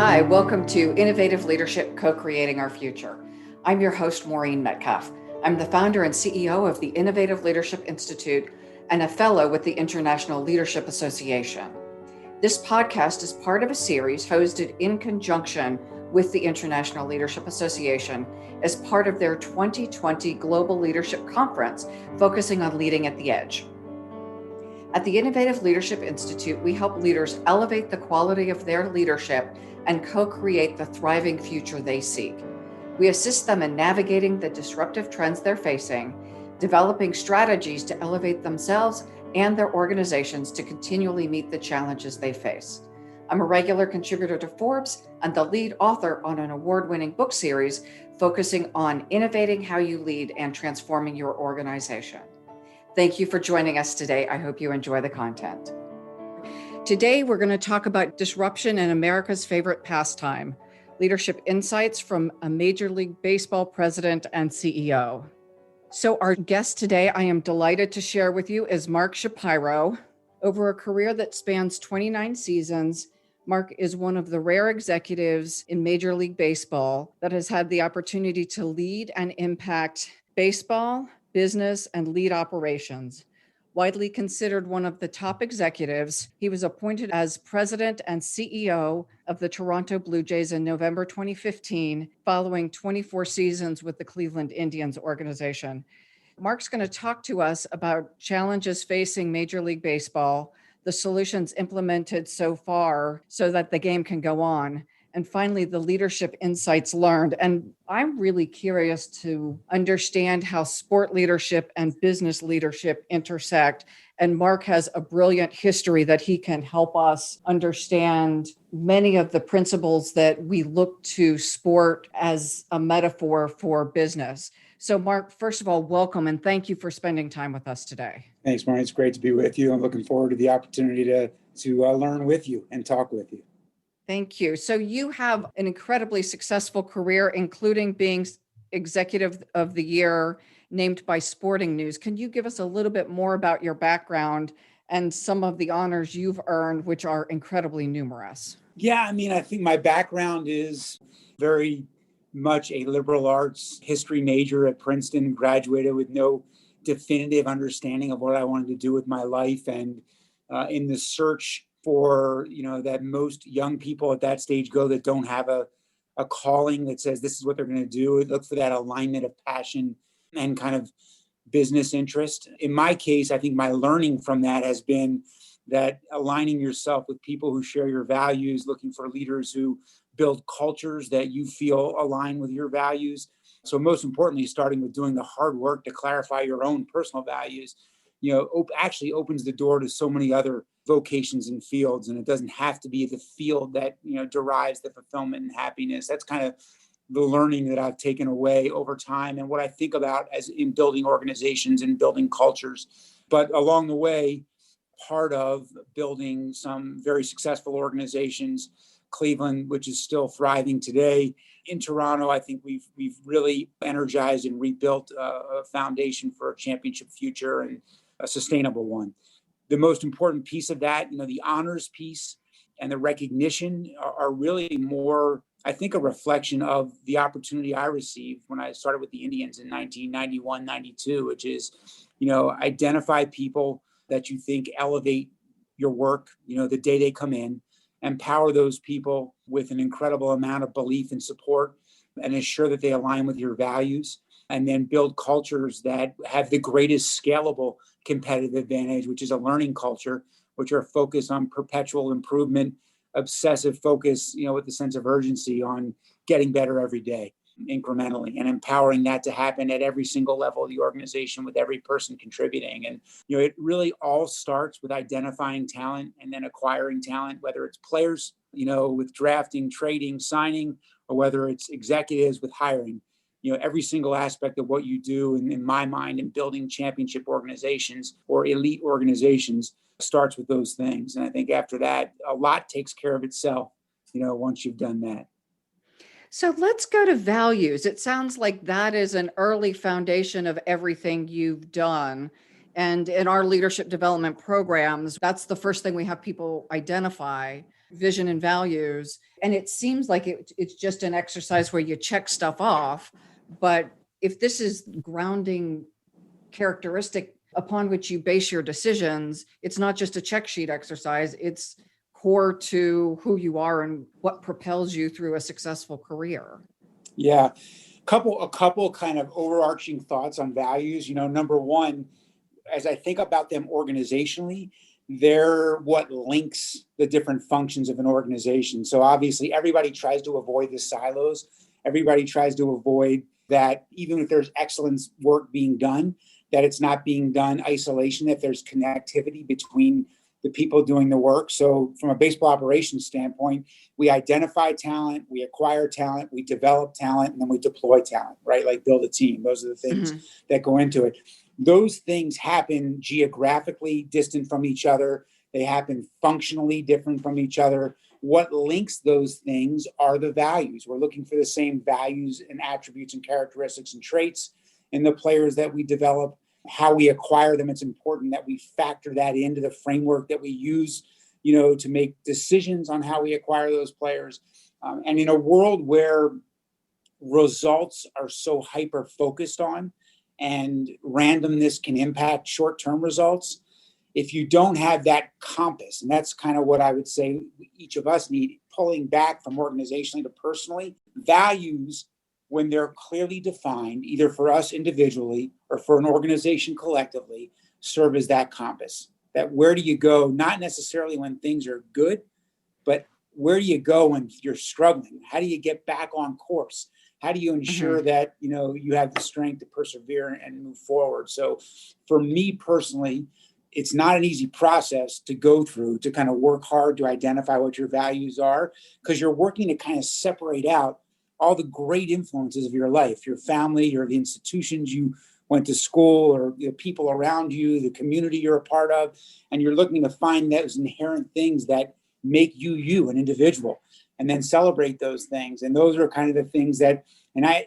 Hi, welcome to Innovative Leadership, Co-Creating Our Future. I'm your host, Maureen Metcalf. I'm the founder and CEO of the Innovative Leadership Institute and a fellow with the International Leadership Association. This podcast is part of a series hosted in conjunction with the International Leadership Association as part of their 2020 Global Leadership Conference, focusing on leading at the edge. At the Innovative Leadership Institute, we help leaders elevate the quality of their leadership and co-create the thriving future they seek. We assist them in navigating the disruptive trends they're facing, developing strategies to elevate themselves and their organizations to continually meet the challenges they face. I'm a regular contributor to Forbes and the lead author on an award-winning book series focusing on innovating how you lead and transforming your organization. Thank you for joining us today. I hope you enjoy the content. Today, we're going to talk about disruption in America's favorite pastime, leadership insights from a Major League Baseball president and CEO. So our guest today, I am delighted to share with you, is Mark Shapiro. Over a career that spans 29 seasons, Mark is one of the rare executives in Major League Baseball that has had the opportunity to lead and impact baseball, business, and lead operations. Widely considered one of the top executives, he was appointed as president and CEO of the Toronto Bluejays in November 2015, following 24 seasons with the Cleveland Indians organization. Mark's going to talk to us about challenges facing Major League Baseball, the solutions implemented so far so that the game can go on, and finally, the leadership insights learned. And I'm really curious to understand how sport leadership and business leadership intersect. And Mark has a brilliant history that he can help us understand many of the principles that we look to sport as a metaphor for business. So Mark, first of all, welcome and thank you for spending time with us today. Thanks, Maureen. It's great to be with you. I'm looking forward to the opportunity to learn with you and talk with you. Thank you. So you have an incredibly successful career, including being Executive of the Year named by Sporting News. Can you give us a little bit more about your background and some of the honors you've earned, which are incredibly numerous? Yeah, I think my background is very much a liberal arts history major at Princeton, graduated with no definitive understanding of what I wanted to do with my life. And in the search for, that most young people at that stage go that don't have a calling that says this is what they're going to do. Look for that alignment of passion and kind of business interest. In my case, I think my learning from that has been that aligning yourself with people who share your values, looking for leaders who build cultures that you feel align with your values. So most importantly, starting with doing the hard work to clarify your own personal values, actually opens the door to so many other vocations and fields. And it doesn't have to be the field that, derives the fulfillment and happiness. That's kind of the learning that I've taken away over time and what I think about as in building organizations and building cultures. But along the way, part of building some very successful organizations, Cleveland, which is still thriving today. In Toronto, I think we've really energized and rebuilt a foundation for a championship future and a sustainable one. The most important piece of that, the honors piece and the recognition are really more, I think, a reflection of the opportunity I received when I started with the Indians in 1991, 92, which is, identify people that you think elevate your work, the day they come in, empower those people with an incredible amount of belief and support and ensure that they align with your values, and then build cultures that have the greatest scalable competitive advantage, which is a learning culture, which are focused on perpetual improvement, obsessive focus, with the sense of urgency on getting better every day, incrementally, and empowering that to happen at every single level of the organization with every person contributing. And, it really all starts with identifying talent and then acquiring talent, whether it's players, with drafting, trading, signing, or whether it's executives with hiring. Every single aspect of what you do, in my mind, in building championship organizations or elite organizations starts with those things. And I think after that, a lot takes care of itself, once you've done that. So let's go to values. It sounds like that is an early foundation of everything you've done. And in our leadership development programs, that's the first thing we have people identify. vision and values. And it seems like it's just an exercise where you check stuff off. But if this is grounding characteristic upon which you base your decisions, it's not just a check sheet exercise. It's core to who you are and what propels you through a successful career. Yeah. A couple kind of overarching thoughts on values. Number one, as I think about them organizationally, they're what links the different functions of an organization. So obviously everybody tries to avoid the silos. Everybody tries to avoid that, even if there's excellent work being done, that it's not being done isolation, that there's connectivity between the people doing the work. So from a baseball operations standpoint, we identify talent, we acquire talent, we develop talent, and then we deploy talent, right? Like build a team. Those are the things that go into it. Those things happen geographically distant from each other. They happen functionally different from each other. What links those things are the values. We're looking for the same values and attributes and characteristics and traits in the players that we develop. How we acquire them, it's important that we factor that into the framework that we use, to make decisions on how we acquire those players. And in a world where results are so hyper focused on and randomness can impact short-term results, if you don't have that compass, and that's kind of what I would say each of us need, pulling back from organizationally to personally, values, when they're clearly defined, either for us individually or for an organization collectively, serve as that compass. That where do you go, not necessarily when things are good, but where do you go when you're struggling? How do you get back on course? How do you ensure that, you have the strength to persevere and move forward? So for me personally, it's not an easy process to go through, to kind of work hard to identify what your values are, because you're working to kind of separate out all the great influences of your life, your family, your the institutions you went to school, or the people around you, the community you're a part of, and you're looking to find those inherent things that make you, an individual, and then celebrate those things. And those are kind of the things that,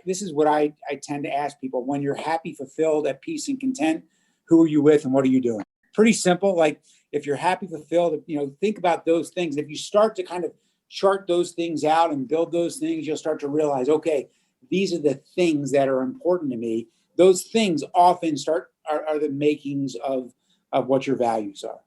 this is what I tend to ask people: when you're happy, fulfilled, at peace, and content, who are you with and what are you doing? Pretty simple. Like if you're happy, fulfilled, think about those things. If you start to kind of chart those things out and build those things, you'll start to realize, okay, these are the things that are important to me. Those things often are the makings of what your values are.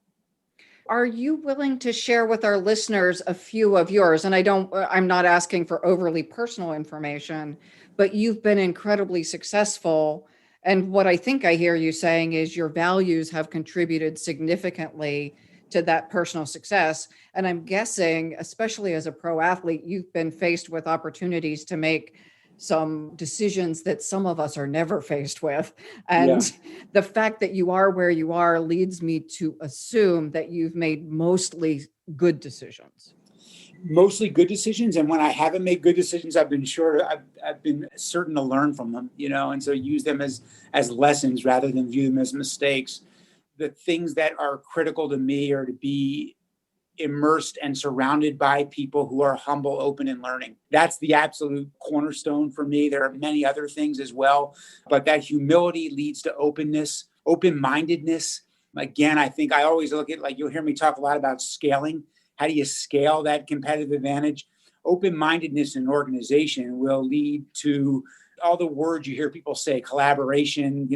Are you willing to share with our listeners a few of yours? And I'm not asking for overly personal information, but you've been incredibly successful. And what I think I hear you saying is your values have contributed significantly to that personal success. And I'm guessing, especially as a pro athlete, you've been faced with opportunities to make some decisions that some of us are never faced with. And the fact that you are where you are leads me to assume that you've made mostly good decisions. Mostly good decisions. And when I haven't made good decisions, I've been certain to learn from them, and so use them as lessons rather than view them as mistakes. The things that are critical to me are to be immersed and surrounded by people who are humble, open, and learning. That's the absolute cornerstone for me. There are many other things as well, but that humility leads to openness, open-mindedness. Again, I think I always look at, like, you'll hear me talk a lot about scaling. How do you scale that competitive advantage? Open-mindedness in an organization will lead to all the words you hear people say, collaboration,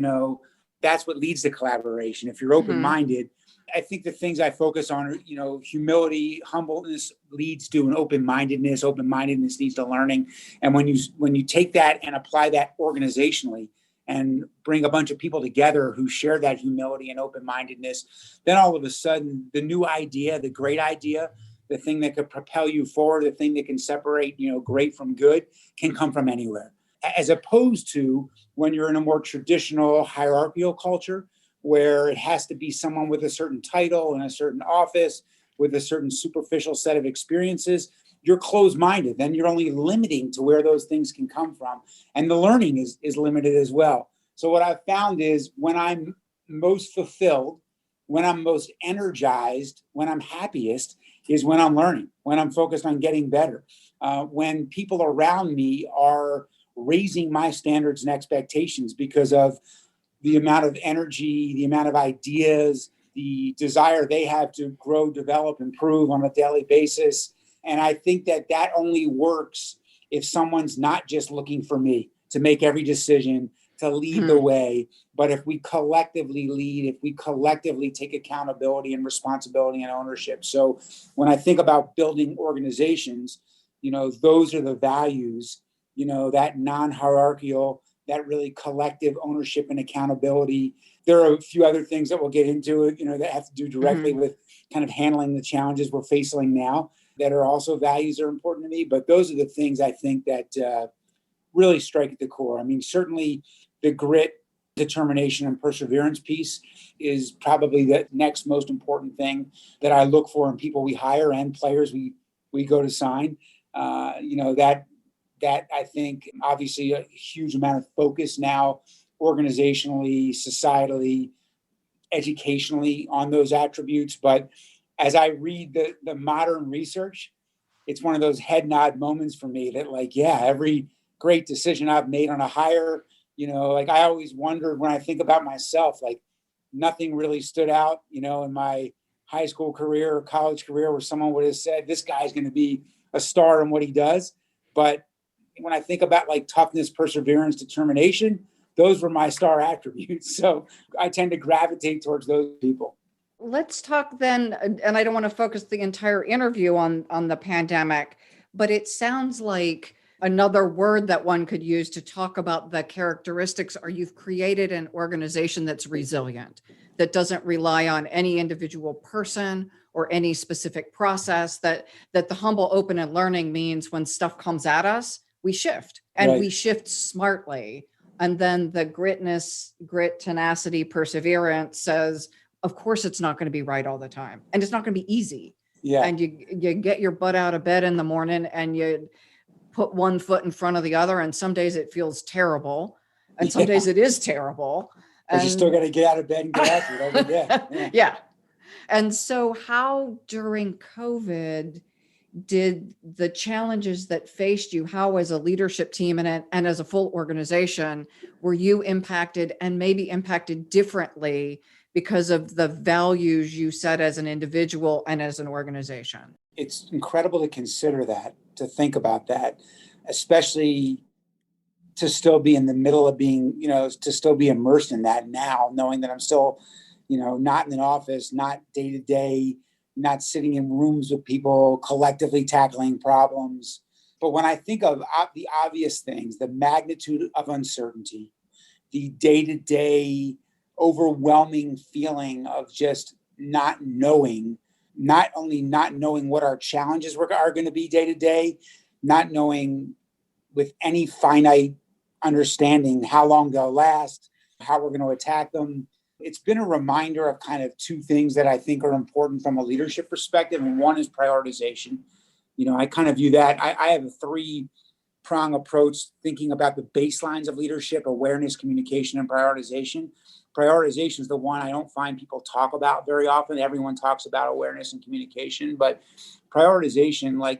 that's what leads to collaboration. If you're open-minded, I think the things I focus on are, humility, humbleness leads to an open-mindedness. Open-mindedness leads to learning. And when you take that and apply that organizationally and bring a bunch of people together who share that humility and open-mindedness, then all of a sudden the new idea, the great idea, the thing that could propel you forward, the thing that can separate, great from good, can come from anywhere. As opposed to when you're in a more traditional hierarchical culture where it has to be someone with a certain title and a certain office with a certain superficial set of experiences, you're closed-minded. Then you're only limiting to where those things can come from. And the learning is limited as well. So what I've found is when I'm most fulfilled, when I'm most energized, when I'm happiest, is when I'm learning, when I'm focused on getting better, when people around me are raising my standards and expectations because of the amount of energy, the amount of ideas, the desire they have to grow, develop, improve on a daily basis. And I think that only works if someone's not just looking for me to make every decision, to lead the way, but if we collectively lead, if we collectively take accountability and responsibility and ownership. So when I think about building organizations, those are the values, that non-hierarchical, that really collective ownership and accountability. There are a few other things that we'll get into, that have to do directly with kind of handling the challenges we're facing now that are also values that are important to me. But those are the things I think that really strike at the core. I mean, certainly the grit, determination, and perseverance piece is probably the next most important thing that I look for in people we hire and players we go to sign. That I think obviously a huge amount of focus now organizationally, societally, educationally on those attributes. But as I read the modern research, it's one of those head nod moments for me that every great decision I've made on a hire, I always wondered when I think about myself, nothing really stood out, in my high school career or college career where someone would have said, this guy's going to be a star in what he does. But when I think about toughness, perseverance, determination, those were my star attributes. So I tend to gravitate towards those people. Let's talk then, and I don't want to focus the entire interview on the pandemic, but it sounds like another word that one could use to talk about the characteristics are you've created an organization that's resilient, that doesn't rely on any individual person or any specific process, that the humble, open, and learning means when stuff comes at us, we shift and we shift smartly. And then the grit, tenacity, perseverance says, of course, it's not going to be right all the time. And it's not going to be easy. Yeah. And you get your butt out of bed in the morning and you put one foot in front of the other. And some days it feels terrible. And some days it is terrible. But you still got to get out of bed and go after it every day. Yeah. And so how during COVID did the challenges that faced you, how as a leadership team and as a full organization, were you impacted and maybe impacted differently because of the values you set as an individual and as an organization? It's incredible to consider that, to think about that, especially to still be in the middle of being, to still be immersed in that now, knowing that I'm still, not in an office, not day to day, not sitting in rooms with people, collectively tackling problems. But when I think of the obvious things, the magnitude of uncertainty, the day-to-day overwhelming feeling of just not knowing, not only not knowing what our challenges are going to be day to day, not knowing with any finite understanding how long they'll last, how we're going to attack them. It's been a reminder of kind of two things that I think are important from a leadership perspective. And one is prioritization. I kind of view that. I have a 3-prong approach thinking about the baselines of leadership: awareness, communication, and prioritization. Prioritization is the one I don't find people talk about very often. Everyone talks about awareness and communication, but prioritization,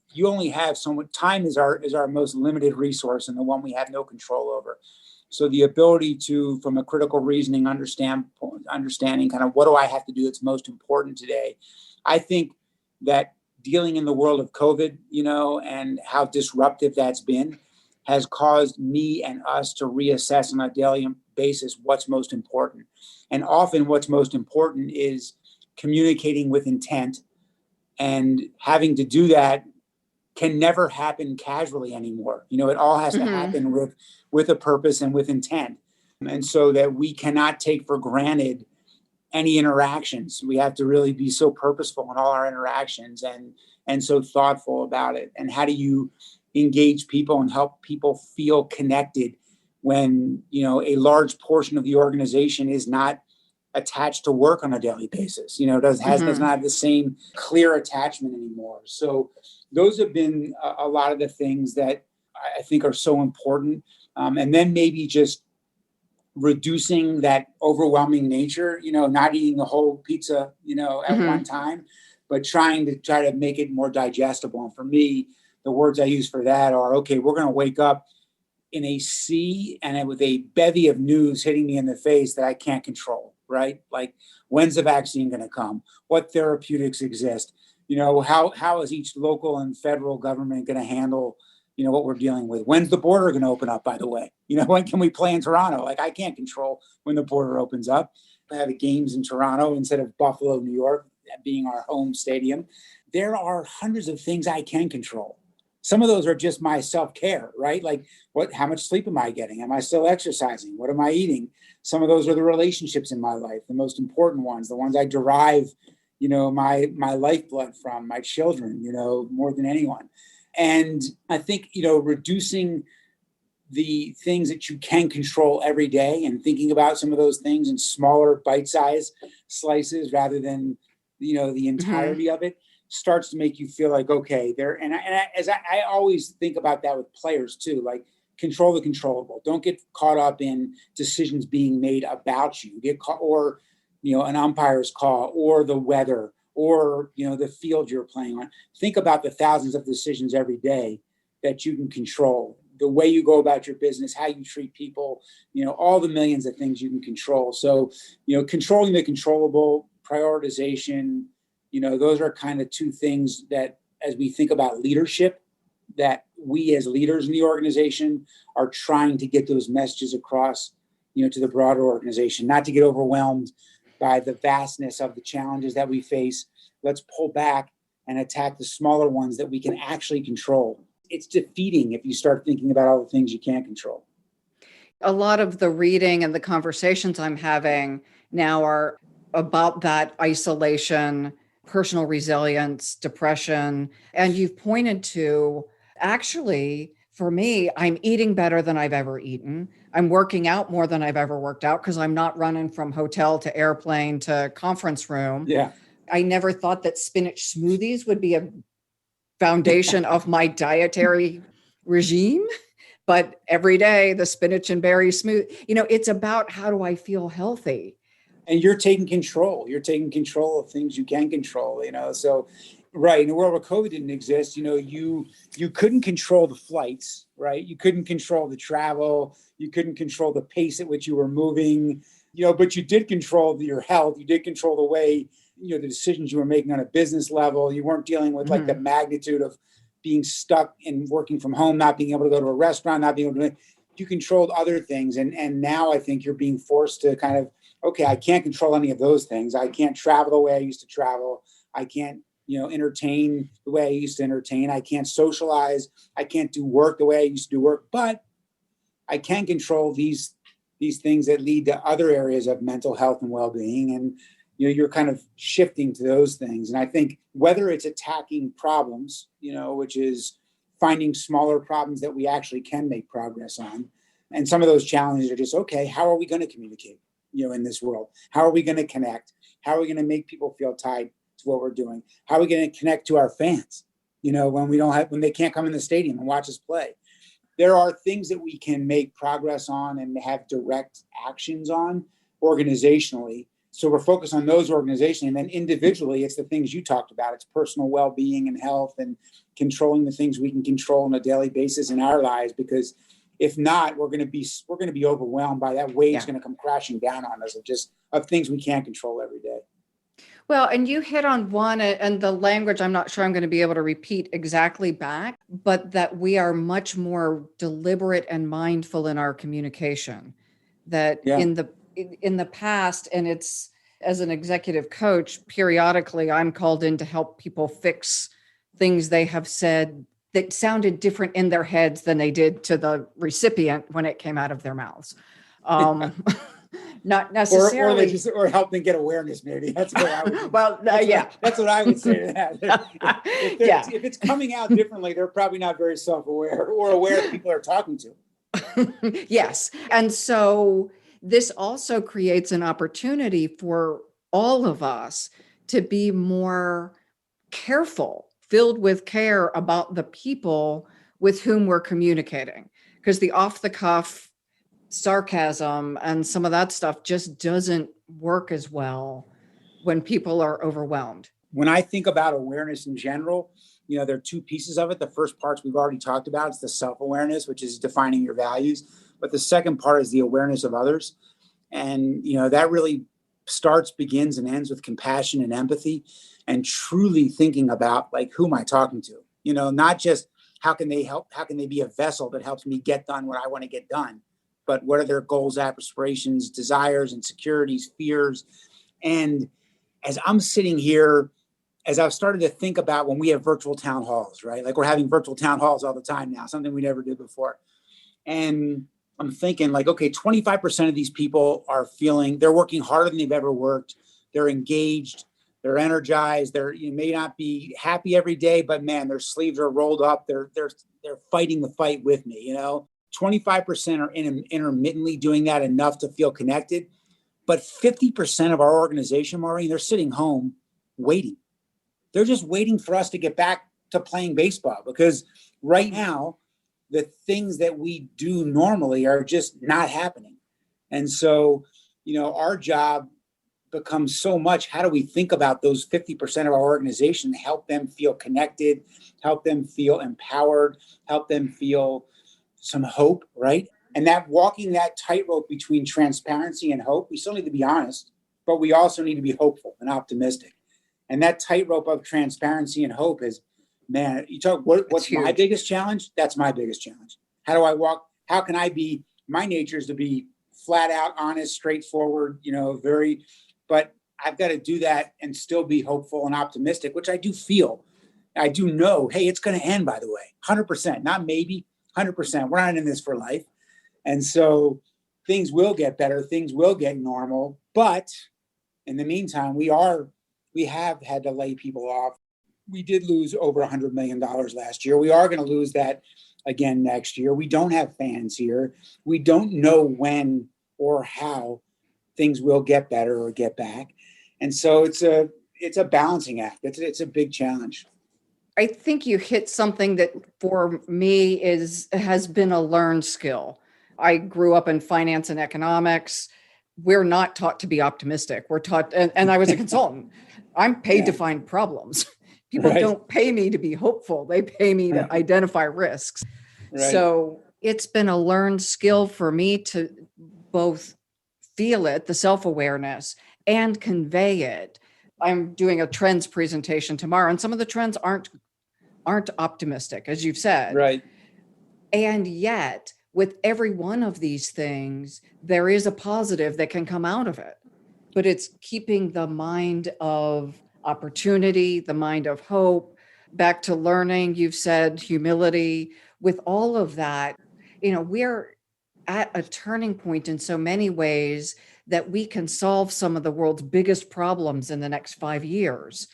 you only have so much time. Is our most limited resource and the one we have no control over. So the ability to, from a critical reasoning, understanding kind of what do I have to do that's most important today. I think that dealing in the world of COVID, and how disruptive that's been, has caused me and us to reassess on a daily basis what's most important. And often what's most important is communicating with intent, and having to do that can never happen casually anymore. It all has to happen with a purpose and with intent. And so that we cannot take for granted any interactions. We have to really be so purposeful in all our interactions and so thoughtful about it. And how do you engage people and help people feel connected when, a large portion of the organization is not attached to work on a daily basis, does not have the same clear attachment anymore. So those have been a lot of the things that I think are so important. And then maybe just reducing that overwhelming nature, not eating the whole pizza, at one time, but trying to make it more digestible. And for me, the words I use for that are, okay, we're going to wake up in a sea and with a bevy of news hitting me in the face that I can't control. right? Like, when's the vaccine going to come? What therapeutics exist? How is each local and federal government going to handle, what we're dealing with? When's the border going to open up, by the way? When can we play in Toronto? Like, I can't control when the border opens up. I have games in Toronto instead of Buffalo, New York, being our home stadium. There are hundreds of things I can control. Some of those are just my self-care, right? Like, how much sleep am I getting? Am I still exercising? What am I eating? Some of those are the relationships in my life, the most important ones, the ones I derive, my lifeblood from, my children, more than anyone. And I think, reducing the things that you can control every day and thinking about some of those things in smaller bite-sized slices rather than, the entirety of it starts to make you feel like, okay, I always think about that with players too, like, control the controllable. Don't get caught up in decisions being made about you. Or an umpire's call, or the weather, or the field you're playing on. Think about the thousands of decisions every day that you can control. The way you go about your business, how you treat people, all the millions of things you can control. So, controlling the controllable, prioritization, those are kind of two things that, as we think about leadership, that we as leaders in the organization are trying to get those messages across, to the broader organization, not to get overwhelmed by the vastness of the challenges that we face. Let's pull back and attack the smaller ones that we can actually control. It's defeating if you start thinking about all the things you can't control. A lot of the reading and the conversations I'm having now are about that isolation, personal resilience, depression. And you've pointed to, actually, for me, I'm eating better than I've ever eaten. I'm working out more than I've ever worked out because I'm not running from hotel to airplane to conference room. Yeah. I never thought that spinach smoothies would be a foundation of my dietary regime, but every day the spinach and berry smooth, it's about, how do I feel healthy? And you're taking control. You're taking control of things you can control, so right. In a world where COVID didn't exist, you couldn't control the flights, right? You couldn't control the travel. You couldn't control the pace at which you were moving, but you did control your health. You did control the way, the decisions you were making on a business level. You weren't dealing with like the magnitude of being stuck and working from home, not being able to go to a restaurant, not being able to, you controlled other things. And now I think you're being forced to kind of, okay, I can't control any of those things. I can't travel the way I used to travel. I can't, entertain the way I used to entertain. I can't socialize. I can't do work the way I used to do work, but I can control these things that lead to other areas of mental health and well-being. And, you're kind of shifting to those things. And I think whether it's attacking problems, which is finding smaller problems that we actually can make progress on. And some of those challenges are just, okay, how are we going to communicate, in this world? How are we going to connect? How are we going to make people feel tied to what we're doing? How are we going to connect to our fans, when they can't come in the stadium and watch us play? There are things that we can make progress on and have direct actions on organizationally. So we're focused on those organizationally. And then individually, it's the things you talked about. It's personal well-being and health and controlling the things we can control on a daily basis in our lives. Because if not, we're going to be overwhelmed by that wave's going to come crashing down on us of things we can't control every day. Well, and you hit on one, and the language, I'm not sure I'm going to be able to repeat exactly back, but that we are much more deliberate and mindful in our communication. That in the past, and it's, as an executive coach, periodically I'm called in to help people fix things they have said that sounded different in their heads than they did to the recipient when it came out of their mouths. Not necessarily, or help them get awareness. Maybe that's what I would. That's what I would say to that. If it's coming out differently, they're probably not very self-aware or aware that people are talking to. Yes, and so this also creates an opportunity for all of us to be more careful, filled with care about the people with whom we're communicating, because the off-the-cuff sarcasm and some of that stuff just doesn't work as well when people are overwhelmed. When I think about awareness in general, there are two pieces of it. The first part we've already talked about. It's the self-awareness, which is defining your values. But the second part is the awareness of others. And, that really starts, begins, and ends with compassion and empathy, and truly thinking about like, who am I talking to? Not just how can they help, how can they be a vessel that helps me get done what I want to get done, but what are their goals, aspirations, desires, insecurities, fears. And as I'm sitting here, as I've started to think about when we have virtual town halls, right? Like we're having virtual town halls all the time now, something we never did before. And I'm thinking like, okay, 25% of these people are they're working harder than they've ever worked. They're engaged, they're energized. You may not be happy every day, but man, their sleeves are rolled up. They're fighting the fight with me, 25% are intermittently doing that enough to feel connected. But 50% of our organization, Maureen, they're sitting home waiting. They're just waiting for us to get back to playing baseball, because right now, the things that we do normally are just not happening. And so, our job becomes so much, how do we think about those 50% of our organization, help them feel connected, help them feel empowered, help them feel some hope, right? And that walking that tightrope between transparency and hope, we still need to be honest, but we also need to be hopeful and optimistic. And that tightrope of transparency and hope is, man, you talk, what's my biggest challenge? That's my biggest challenge. How do I walk? How can I be, my nature is to be flat out, honest, straightforward, but I've got to do that and still be hopeful and optimistic, which I do feel. I do know, hey, it's going to end, by the way, 100%, not maybe, 100%. We're not in this for life. And so things will get better. Things will get normal. But in the meantime, we have had to lay people off. We did lose over $100 million last year. We are going to lose that again next year. We don't have fans here. We don't know when or how things will get better or get back. And so it's a balancing act. It's a big challenge. I think you hit something that for me has been a learned skill. I grew up in finance and economics. We're not taught to be optimistic. We're taught, and I was a consultant. I'm paid to find problems. People don't pay me to be hopeful. They pay me to identify risks. Right. So it's been a learned skill for me to both feel it, the self-awareness, and convey it. I'm doing a trends presentation tomorrow, and some of the trends aren't optimistic, as you've said. Right. And yet, with every one of these things, there is a positive that can come out of it. But it's keeping the mind of opportunity, the mind of hope, back to learning. You've said humility. With all of that, we're at a turning point in so many ways that we can solve some of the world's biggest problems in the next 5 years.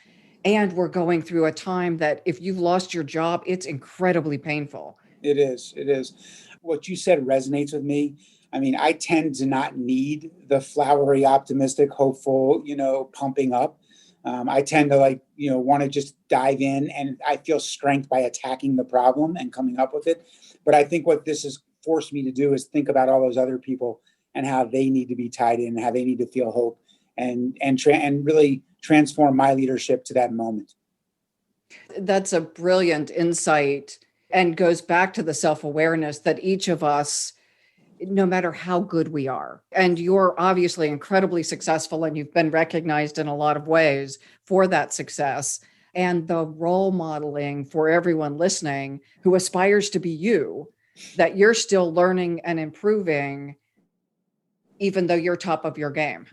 And we're going through a time that if you've lost your job, it's incredibly painful. It is. What you said resonates with me. I mean, I tend to not need the flowery, optimistic, hopeful, pumping up. I tend to want to just dive in, and I feel strength by attacking the problem and coming up with it. But I think what this has forced me to do is think about all those other people and how they need to be tied in, how they need to feel hope, and really transform my leadership to that moment. That's a brilliant insight, and goes back to the self-awareness that each of us, no matter how good we are, and you're obviously incredibly successful and you've been recognized in a lot of ways for that success, and the role modeling for everyone listening who aspires to be you, that you're still learning and improving, even though you're top of your game.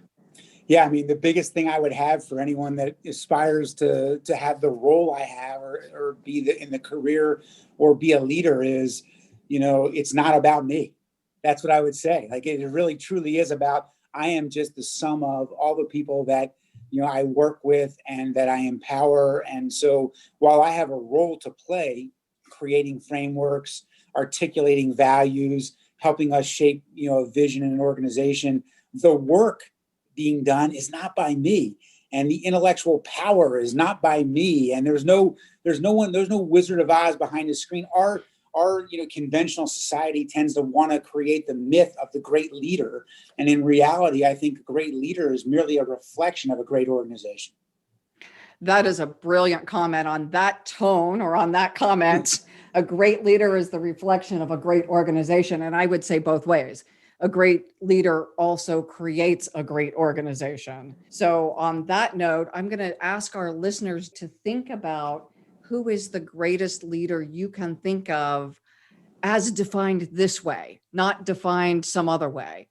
Yeah, I mean, the biggest thing I would have for anyone that aspires to have the role I have or be in the career or be a leader is, it's not about me. That's what I would say. Like, it really truly is about, I am just the sum of all the people that, I work with and that I empower. And so while I have a role to play, creating frameworks, articulating values, helping us shape, a vision in an organization, the work being done is not by me, and the intellectual power is not by me. And there's no Wizard of Oz behind the screen. Our conventional society tends to want to create the myth of the great leader. And in reality, I think a great leader is merely a reflection of a great organization. That is a brilliant comment on that tone, or on that comment. A great leader is the reflection of a great organization. And I would say both ways. a great leader also creates a great organization. So on that note, I'm going to ask our listeners to think about who is the greatest leader you can think of as defined this way, not defined some other way.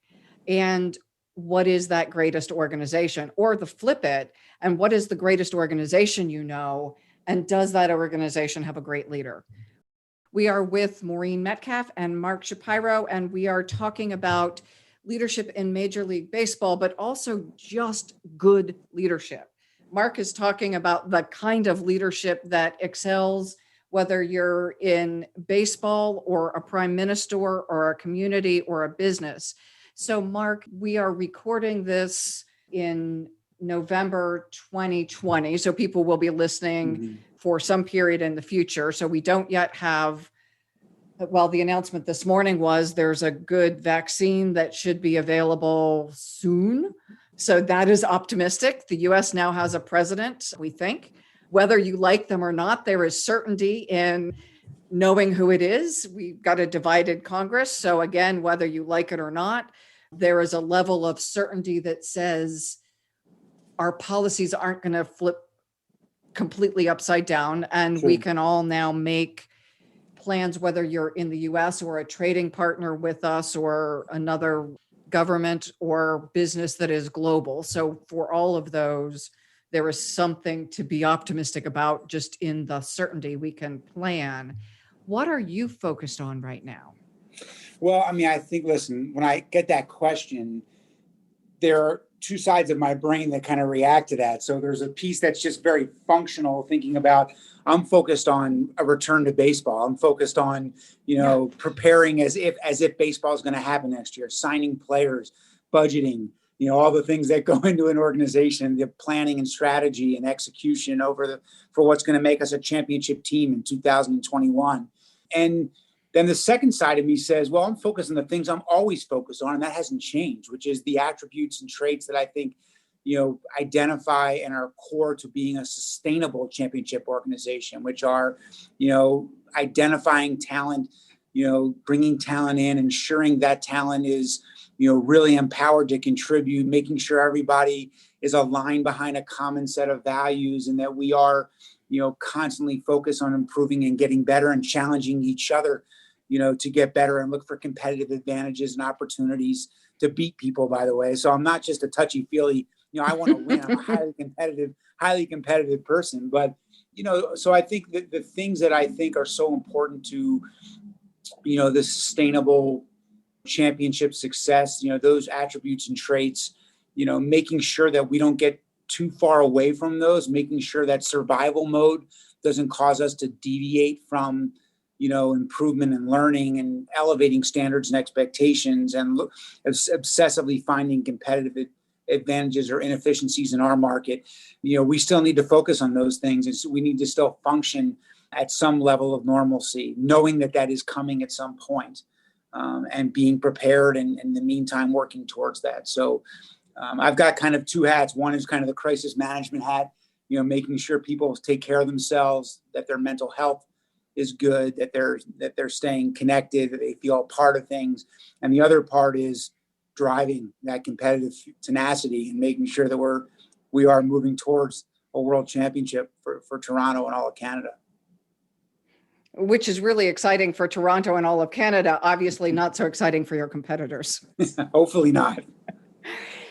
And what is that greatest organization? Or the flip it, and what is the greatest organization you know? And does that organization have a great leader? We are with Maureen Metcalf and Mark Shapiro, and we are talking about leadership in Major League Baseball, but also just good leadership. Mark is talking about the kind of leadership that excels, whether you're in baseball or a prime minister or a community or a business. So, Mark, we are recording this in November 2020. So people will be listening for some period in the future. So we don't yet have, well, the announcement this morning was there's a good vaccine that should be available soon. So that is optimistic. The US now has a president, we think. Whether you like them or not, there is certainty in knowing who it is. We've got a divided Congress. So again, whether you like it or not, there is a level of certainty that says our policies aren't going to flip completely upside down. And we can all now make plans, whether you're in the US or a trading partner with us or another government or business that is global. So for all of those, there is something to be optimistic about just in the certainty we can plan. What are you focused on right now? Well, I mean, I think, listen, when I get that question, there are two sides of my brain that kind of react to that. So there's a piece that's just very functional, thinking about, I'm focused on a return to baseball. I'm focused on, preparing as if baseball is going to happen next year, signing players, budgeting, all the things that go into an organization, the planning and strategy and execution for what's going to make us a championship team in 2021. And then the second side of me says, well, I'm focused on the things I'm always focused on, and that hasn't changed, which is the attributes and traits that I think, identify and are core to being a sustainable championship organization, which are, identifying talent, bringing talent in, ensuring that talent is, really empowered to contribute, making sure everybody is aligned behind a common set of values, and that we are, constantly focused on improving and getting better and challenging each other, to get better and look for competitive advantages and opportunities to beat people, by the way. So I'm not just a touchy-feely, I want to win. I'm a highly competitive person. But, so I think that the things that I think are so important to, the sustainable championship success, those attributes and traits, making sure that we don't get too far away from those, making sure that survival mode doesn't cause us to deviate from, improvement and learning and elevating standards and expectations, and obsessively finding competitive advantages or inefficiencies in our market. We still need to focus on those things. And so we need to still function at some level of normalcy, knowing that is coming at some point, and being prepared and in the meantime working towards that. So I've got kind of two hats. One is kind of the crisis management hat, making sure people take care of themselves, that their mental health is good, that they're staying connected, that they feel part of things. And the other part is driving that competitive tenacity and making sure that we are moving towards a world championship for Toronto and all of Canada. Which is really exciting for Toronto and all of Canada, obviously not so exciting for your competitors. Hopefully not.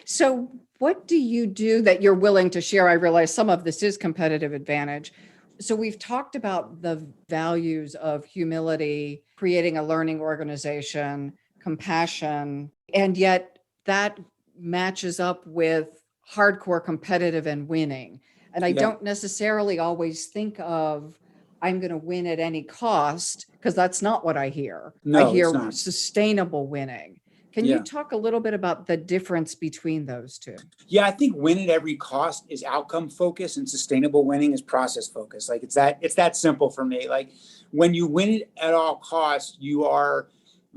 So what do you do that you're willing to share? I realize some of this is competitive advantage. So we've talked about the values of humility, creating a learning organization, compassion, and yet that matches up with hardcore competitive and winning. And I don't necessarily always think of, I'm going to win at any cost, because that's not what I hear. No, I hear sustainable winning. Can you talk a little bit about the difference between those two? Yeah, I think win at every cost is outcome focused, and sustainable winning is process focused. Like it's that simple for me. Like when you win it at all costs, you are,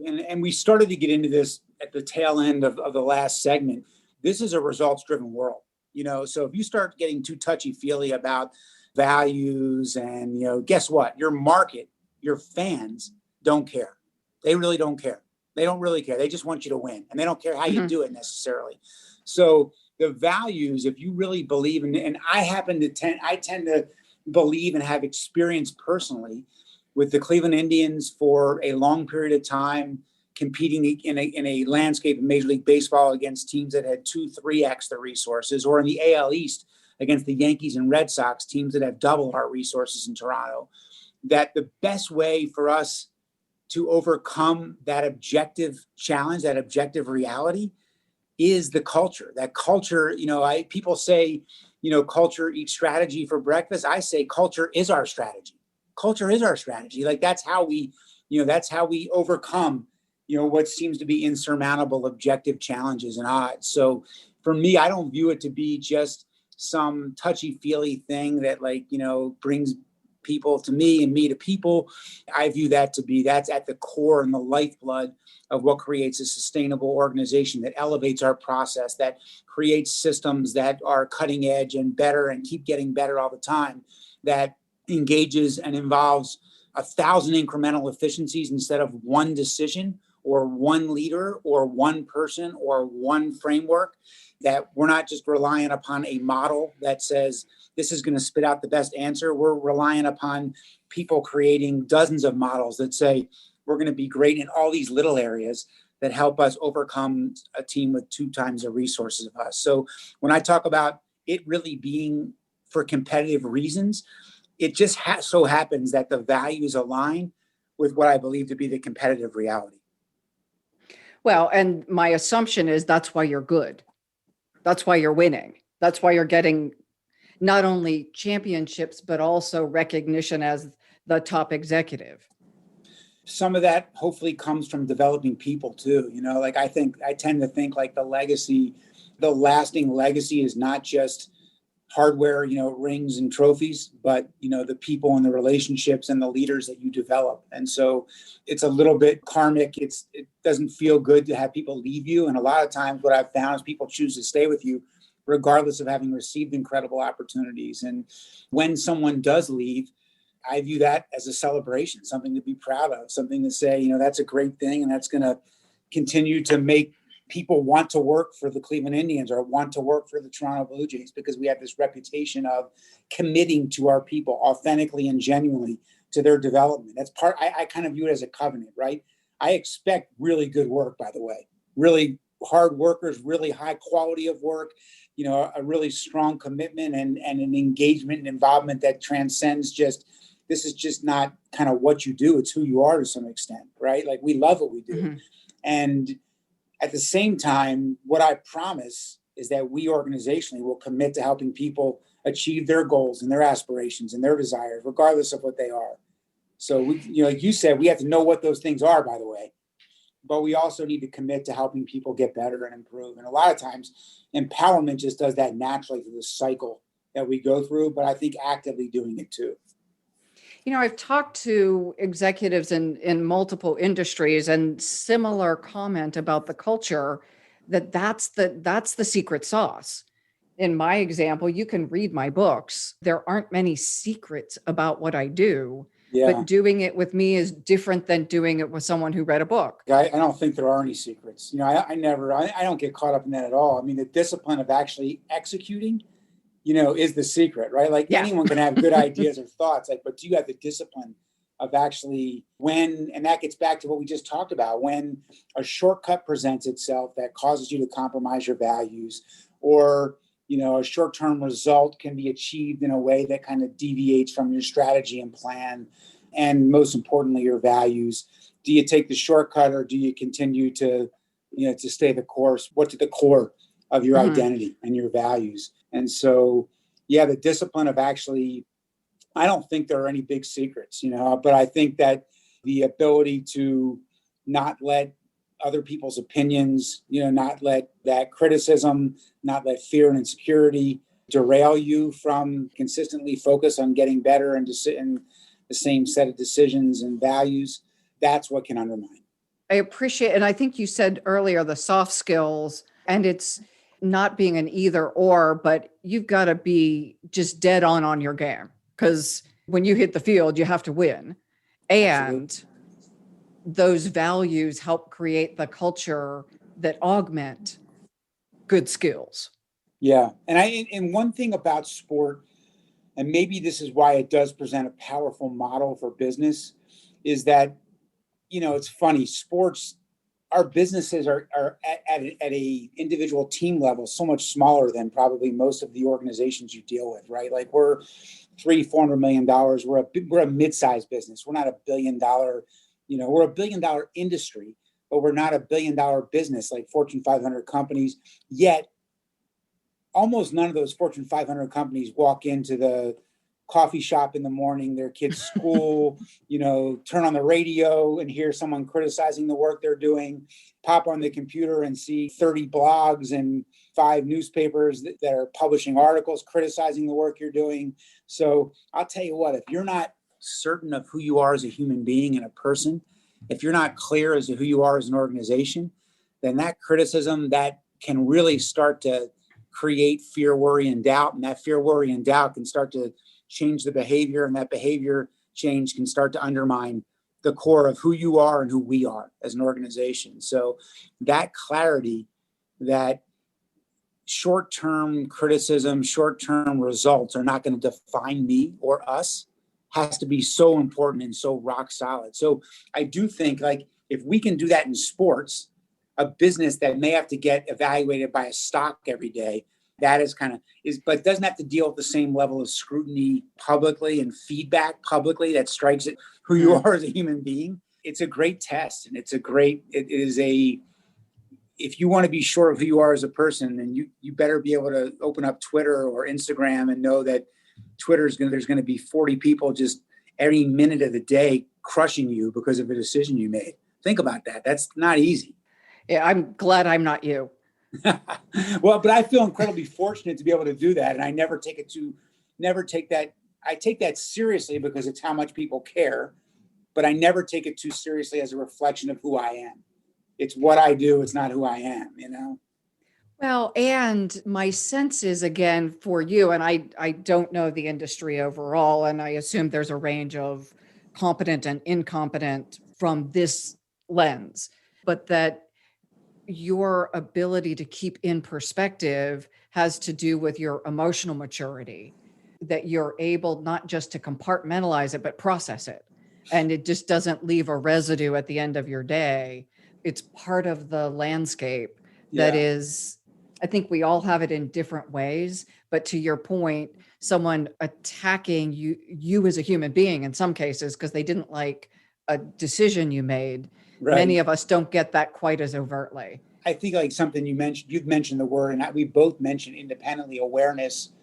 and we started to get into this at the tail end of the last segment. This is a results driven world, so if you start getting too touchy feely about values and, guess what? Your market, your fans don't care. They really don't care. They don't really care. They just want you to win, and they don't care how you do it necessarily. So the values, if you really believe in, and I tend to believe and have experience personally with the Cleveland Indians for a long period of time, competing in a landscape of Major League Baseball against teams that had 2-3x the resources, or in the AL East against the Yankees and Red Sox, teams that have double our resources in Toronto, that the best way for us to overcome that objective challenge, that objective reality, is the culture. That culture, people say, culture eats strategy for breakfast. I say culture is our strategy. Culture is our strategy. Like that's how we overcome, what seems to be insurmountable objective challenges and odds. So for me, I don't view it to be just some touchy-feely thing that brings people to me and me to people. I view that to be, that's at the core and the lifeblood of what creates a sustainable organization that elevates our process, that creates systems that are cutting edge and better and keep getting better all the time, that engages and involves 1,000 incremental efficiencies instead of one decision or one leader or one person or one framework, that we're not just relying upon a model that says this is going to spit out the best answer. We're relying upon people creating dozens of models that say we're going to be great in all these little areas that help us overcome a team with 2 times the resources of us. So when I talk about it really being for competitive reasons, it just so happens that the values align with what I believe to be the competitive reality. Well, and my assumption is that's why you're good. That's why you're winning. That's why you're getting not only championships, but also recognition as the top executive. Some of that hopefully comes from developing people too. I tend to think like the lasting legacy is not just hardware, rings and trophies, but, the people and the relationships and the leaders that you develop. And so it's a little bit karmic. It doesn't feel good to have people leave you. And a lot of times what I've found is people choose to stay with you regardless of having received incredible opportunities. And when someone does leave, I view that as a celebration, something to be proud of, something to say, that's a great thing. And that's going to continue to make people want to work for the Cleveland Indians or want to work for the Toronto Blue Jays, because we have this reputation of committing to our people authentically and genuinely to their development. That's I kind of view it as a covenant, right? I expect really good work, by the way, really hard workers, really high quality of work, a really strong commitment and an engagement and involvement that transcends this is just not kind of what you do. It's who you are to some extent, right? Like we love what we do. Mm-hmm. And at the same time, what I promise is that we organizationally will commit to helping people achieve their goals and their aspirations and their desires, regardless of what they are. So, like you said, we have to know what those things are, by the way, but we also need to commit to helping people get better and improve. And a lot of times empowerment just does that naturally through the cycle that we go through, but I think actively doing it too. I've talked to executives in multiple industries, and similar comment about the culture, that's the secret sauce. In my example, you can read my books. There aren't many secrets about what I do, but doing it with me is different than doing it with someone who read a book. I don't think there are any secrets. I don't get caught up in that at all. I mean, the discipline of actually executing is the secret, right? Like anyone can have good ideas or thoughts, but do you have the discipline of actually and that gets back to what we just talked about, when a shortcut presents itself that causes you to compromise your values, or, a short-term result can be achieved in a way that kind of deviates from your strategy and plan. And most importantly, your values. Do you take the shortcut, or do you continue to stay the course? What's at the core of your identity and your values? And so, the discipline of actually, I don't think there are any big secrets, but I think that the ability to not let other people's opinions, not let that criticism, not let fear and insecurity derail you from consistently focus on getting better and in the same set of decisions and values, that's what can undermine. I appreciate, and I think you said earlier, the soft skills, and it's not being an either or, but you've got to be just dead on your game, because when you hit the field, you have to win. And those values help create the culture that augment good skills. Yeah. And one thing about sport, and maybe this is why it does present a powerful model for business, is that, it's funny, sports, our businesses are at a individual team level so much smaller than probably most of the organizations you deal with, right? Like we're $300-400 million. We're a mid-sized business. We're not $1 billion, we're $1 billion industry, but we're not $1 billion business like Fortune 500 companies. Yet almost none of those Fortune 500 companies walk into the coffee shop in the morning, their kids' school, turn on the radio and hear someone criticizing the work they're doing, pop on the computer and see 30 blogs and 5 newspapers that are publishing articles criticizing the work you're doing. So I'll tell you what, if you're not certain of who you are as a human being and a person, if you're not clear as to who you are as an organization, then that criticism that can really start to create fear, worry, and doubt. And that fear, worry, and doubt can start to change the behavior, and that behavior change can start to undermine the core of who you are and who we are as an organization. So that clarity, that short-term criticism, short-term results are not going to define me or us, has to be so important and so rock solid. So I do think, like, if we can do that in sports, a business that may have to get evaluated by a stock every day, that is but doesn't have to deal with the same level of scrutiny publicly and feedback publicly that strikes at who you are as a human being. It's a great test, and if you want to be sure of who you are as a person, then you better be able to open up Twitter or Instagram and know that there's going to be 40 people just every minute of the day crushing you because of a decision you made. Think about that. That's not easy. Yeah, I'm glad I'm not you. Well, but I feel incredibly fortunate to be able to do that. And I never take that. I take that seriously because it's how much people care, but I never take it too seriously as a reflection of who I am. It's what I do. It's not who I am, Well, and my sense is, again, for you, and I don't know the industry overall, and I assume there's a range of competent and incompetent from this lens, but that your ability to keep in perspective has to do with your emotional maturity, that you're able not just to compartmentalize it, but process it. And it just doesn't leave a residue at the end of your day. It's part of the landscape that is, I think we all have it in different ways, but to your point, someone attacking you as a human being in some cases, because they didn't like a decision you made. Right. Many of us don't get that quite as overtly. I think like something you've mentioned the word, and we both mentioned independently, awareness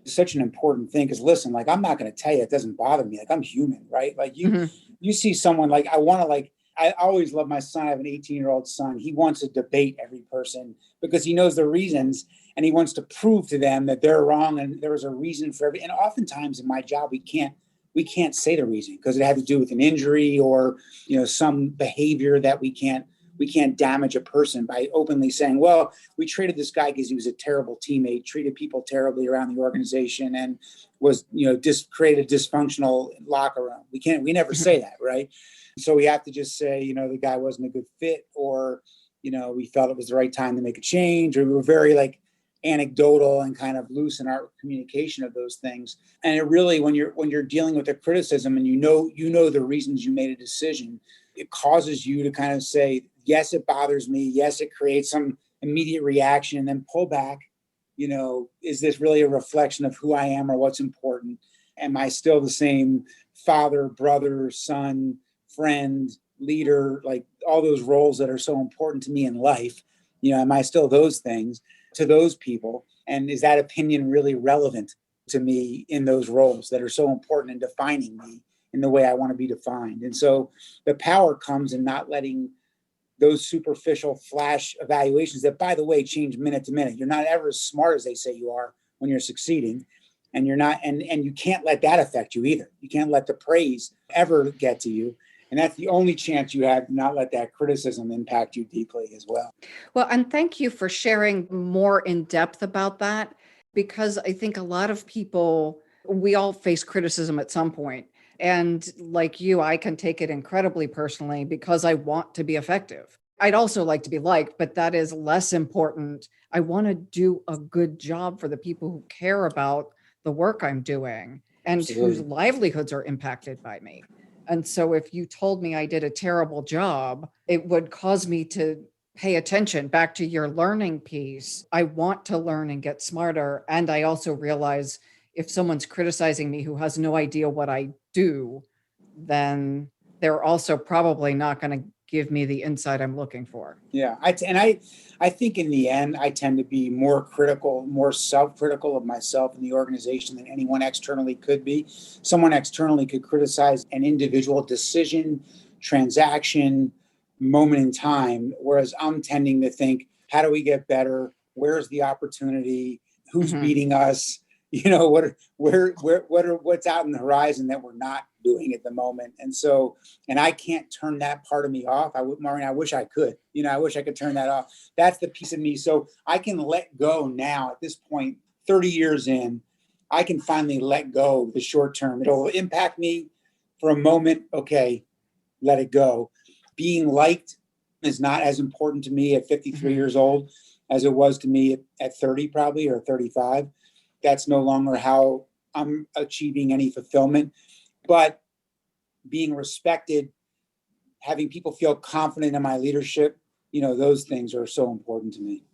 is such an important thing. Because listen, like, I'm not going to tell you it doesn't bother me. Like, I'm human, right? Like you see someone, like, I always love my son. I have an 18-year-old son. He wants to debate every person because he knows the reasons, and he wants to prove to them that they're wrong and there is a reason for every. And oftentimes in my job, we can't say the reason because it had to do with an injury or some behavior that we can't damage a person by openly saying, well, we traded this guy because he was a terrible teammate, treated people terribly around the organization, and was created a dysfunctional locker room. We never say that, right? So we have to just say, the guy wasn't a good fit, or, we felt it was the right time to make a change, or we were very anecdotal and kind of loose in our communication of those things. And it really, when you're dealing with a criticism and you know the reasons you made a decision, it causes you to kind of say, yes, it bothers me. Yes, it creates some immediate reaction, and then pull back. Is this really a reflection of who I am or what's important? Am I still the same father, brother, son, friend, leader, like all those roles that are so important to me in life? Am I still those things to those people? And is that opinion really relevant to me in those roles that are so important in defining me in the way I want to be defined? And so the power comes in not letting those superficial flash evaluations that, by the way, change minute to minute. You're not ever as smart as they say you are when you're succeeding. And you're not, and you can't let that affect you either. You can't let the praise ever get to you. And that's the only chance you have to not let that criticism impact you deeply as well. Well, and thank you for sharing more in depth about that, because I think a lot of people, we all face criticism at some point. And like you, I can take it incredibly personally because I want to be effective. I'd also like to be liked, but that is less important. I want to do a good job for the people who care about the work I'm doing and whose Absolutely. livelihoods are impacted by me. And so if you told me I did a terrible job, it would cause me to pay attention. Back to your learning piece. I want to learn and get smarter. And I also realize if someone's criticizing me who has no idea what I do, then they're also probably not going to give me the insight I'm looking for. Yeah. I think in the end, I tend to be more critical, more self-critical of myself and the organization than anyone externally could be. Someone externally could criticize an individual decision, transaction, moment in time, whereas I'm tending to think, how do we get better? Where's the opportunity? Who's beating us? What's out in the horizon that we're not doing at the moment. And I can't turn that part of me off. Maureen, I wish I could. I wish I could turn that off. That's the piece of me. So I can let go now at this point, 30 years in, I can finally let go of the short term. It'll impact me for a moment. Okay, let it go. Being liked is not as important to me at 53 years old as it was to me at 30 probably, or 35. That's no longer how I'm achieving any fulfillment. But being respected, having people feel confident in my leadership, those things are so important to me.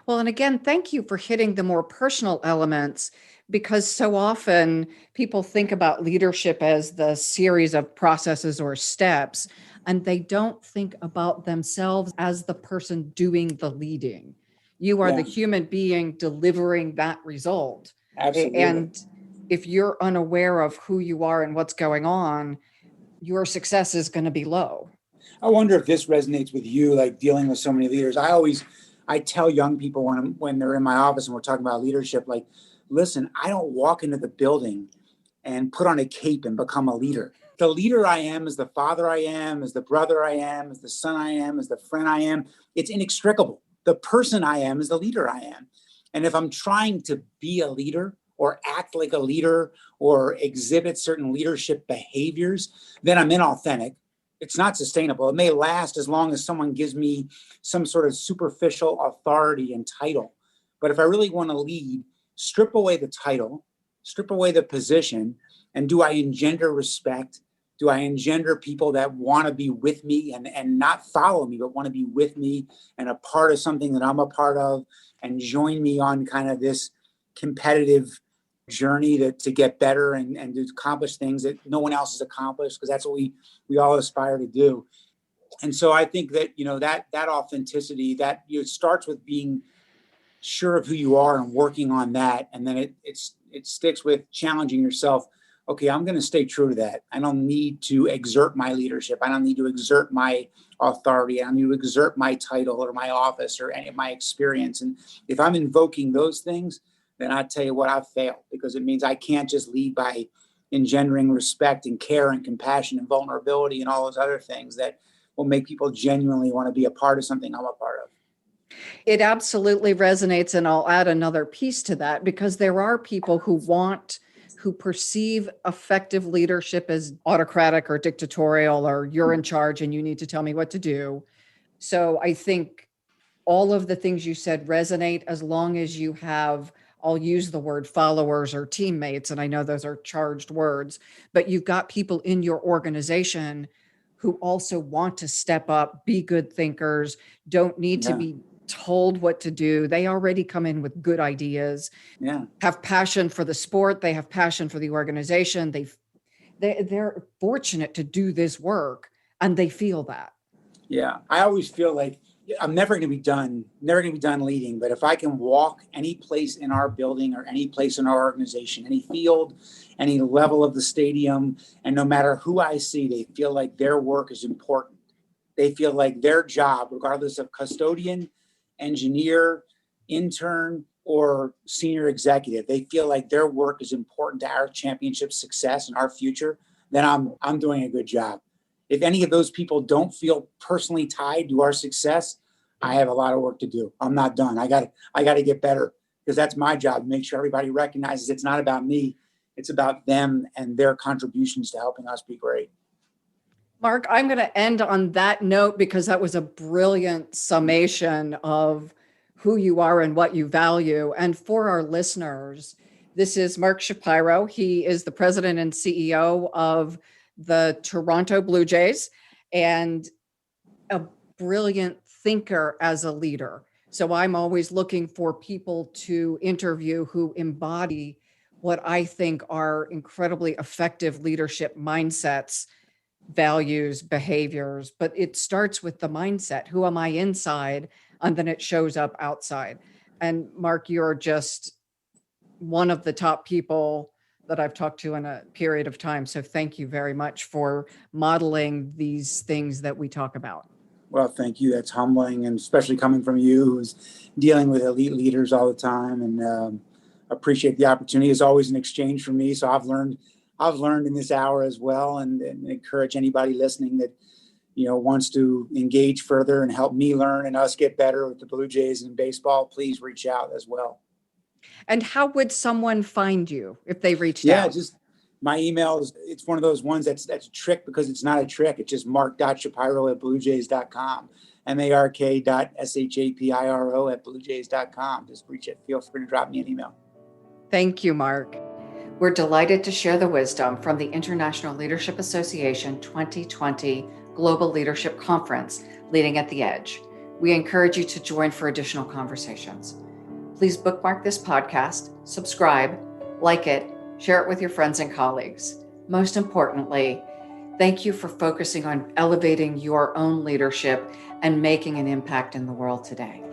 Well, and again, thank you for hitting the more personal elements, because so often people think about leadership as the series of processes or steps, and they don't think about themselves as the person doing the leading. You are the human being delivering that result. Absolutely. And if you're unaware of who you are and what's going on, your success is going to be low. I wonder if this resonates with you, like dealing with so many leaders. I tell young people when they're in my office and we're talking about leadership, like, listen, I don't walk into the building and put on a cape and become a leader. The leader I am is the father I am, is the brother I am, is the son I am, is the friend I am. It's inextricable. The person I am is the leader I am. And if I'm trying to be a leader or act like a leader or exhibit certain leadership behaviors, then I'm inauthentic. It's not sustainable. It may last as long as someone gives me some sort of superficial authority and title. But if I really want to lead, strip away the title, strip away the position, and do I engender respect? Do I engender people that want to be with me and not follow me, but want to be with me and a part of something that I'm a part of and join me on kind of this competitive journey to get better and to accomplish things that no one else has accomplished, because that's what we all aspire to do. And so I think that, that authenticity, that it starts with being sure of who you are and working on that. And then it sticks with challenging yourself. Okay, I'm going to stay true to that. I don't need to exert my leadership. I don't need to exert my authority. I don't need to exert my title or my office or any of my experience. And if I'm invoking those things, then I tell you what, I've failed, because it means I can't just lead by engendering respect and care and compassion and vulnerability and all those other things that will make people genuinely want to be a part of something I'm a part of. It absolutely resonates. And I'll add another piece to that, because there are people who perceive effective leadership as autocratic or dictatorial, or you're in charge and you need to tell me what to do. So I think all of the things you said resonate, as long as you have, I'll use the word followers or teammates, and I know those are charged words, but you've got people in your organization who also want to step up, be good thinkers, don't need to be told what to do. They already come in with good ideas, have passion for the sport. They have passion for the organization. They're fortunate to do this work, and they feel that. Yeah. I always feel like I'm never going to be done leading. But if I can walk any place in our building or any place in our organization, any field, any level of the stadium, and no matter who I see, they feel like their work is important. They feel like their job, regardless of custodian, engineer, intern, or senior executive, they feel like their work is important to our championship success and our future, then I'm doing a good job. If any of those people don't feel personally tied to our success, I have a lot of work to do. I'm not done. I got to get better, because that's my job, to make sure everybody recognizes it's not about me. It's about them and their contributions to helping us be great. Mark, I'm going to end on that note because that was a brilliant summation of who you are and what you value. And for our listeners, this is Mark Shapiro. He is the president and CEO of the Toronto Bluejays and a brilliant thinker as a leader. So I'm always looking for people to interview who embody what I think are incredibly effective leadership mindsets, values, behaviors, but it starts with the mindset. Who am I inside? And then it shows up outside. And Mark, you're just one of the top people that I've talked to in a period of time. So thank you very much for modeling these things that we talk about. Well, thank you. That's humbling, and especially coming from you, who's dealing with elite leaders all the time. And appreciate the opportunity. It's always an exchange for me. So I've learned in this hour as well, and encourage anybody listening that, wants to engage further and help me learn and us get better with the Blue Jays and baseball. Please reach out as well. And how would someone find you if they reached out? Yeah, just my email it's one of those ones that's a trick because it's not a trick. It's just mark.shapiro@bluejays.com, mark.shapiro@bluejays.com. Just feel free to drop me an email. Thank you, Mark. We're delighted to share the wisdom from the International Leadership Association 2020 Global Leadership Conference, Leading at the Edge. We encourage you to join for additional conversations. Please bookmark this podcast, subscribe, like it, share it with your friends and colleagues. Most importantly, thank you for focusing on elevating your own leadership and making an impact in the world today.